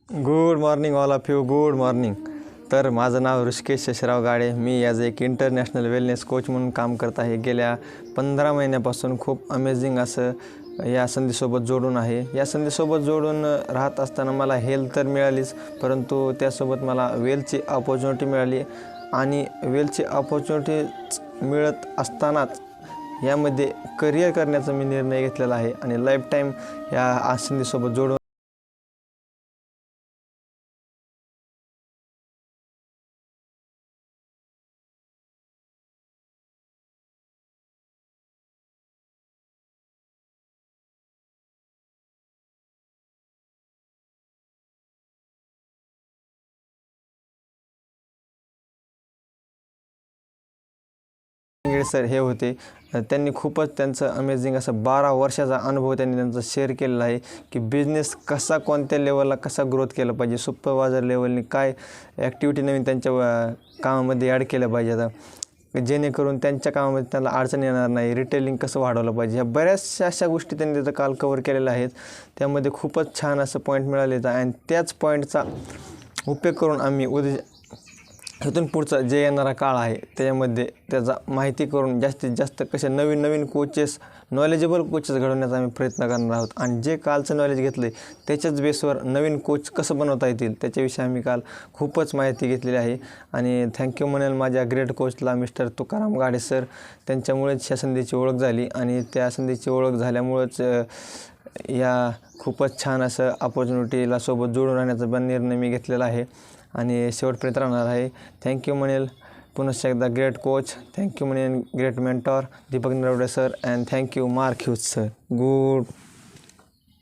Good morning all of you. Good morning. तर माझं नाव ऋषिकेश शशराव गाडे. मी as एक इंटरनॅशनल वेलनेस कोच म्हणून काम करत आहे. गेल्या 15 महिन्यापासून खूप अमेझिंग असं या संधीसोबत जोडून आहे. या संधीसोबत जोडून राहत असताना मला हेल्थ तर मिळालीच, परंतु त्यासोबत मला वेलची अपॉर्च्युनिटी मिळाली. आणि वेलची अपॉर्च्युनिटी मिळत असतानाच यामध्ये करिअर करण्याचा मी निर्णय घेतलेला आहे आणि लाईफ टाईम या संधीसोबत जोडून सर हे होते. त्यांनी खूपच त्यांचं अमेझिंग असं 12 वर्षाचा अनुभव त्यांनी त्यांचा शेअर केलेला आहे की बिझनेस कसा कोणत्या लेवलला कसा ग्रोथ केला पाहिजे, सुपरवायझर लेवलनी काय ॲक्टिव्हिटी नवीन त्यांच्या कामामध्ये ॲड केलं पाहिजे आता, जेणेकरून त्यांच्या कामामध्ये त्यांना अडचण येणार नाही. रिटेलिंग कसं वाढवलं पाहिजे, ह्या बऱ्याचशा अशा गोष्टी त्यांनी त्याचं काल कवर केलेल्या आहेत. त्यामध्ये खूपच छान असं पॉईंट मिळाले आणि त्याच पॉईंटचा उपयोग करून आम्ही इथून पुढचा जे येणारा काळ आहे त्याच्यामध्ये त्याचा माहिती करून जास्तीत जास्त कसे नवीन नवीन कोचेस, नॉलेजेबल कोचेस घडवण्याचा आम्ही प्रयत्न करणार आहोत. आणि जे कालचं नॉलेज घेतलं आहे त्याच्याच बेसवर नवीन कोच कसं बनवता येतील त्याच्याविषयी आम्ही काल खूपच माहिती घेतलेली आहे. आणि थँक्यू म्हणेल माझ्या ग्रेट कोचला मिस्टर तुकाराम गाडे सर. त्यांच्यामुळेच ह्या संधीची ओळख झाली आणि त्या संधीची ओळख झाल्यामुळंच या खूपच छान असं अपॉर्च्युनिटीला सोबत जोडून राहण्याचा पण निर्णय मी घेतलेला आहे आणि शेवटपर्यंत राहणार आहे. थँक्यू म्हणेल पुनश्च एकदा ग्रेट कोच, थँक्यू म्हणेल great mentor Deepak Narwade sir, and thank you mark huge sir. Good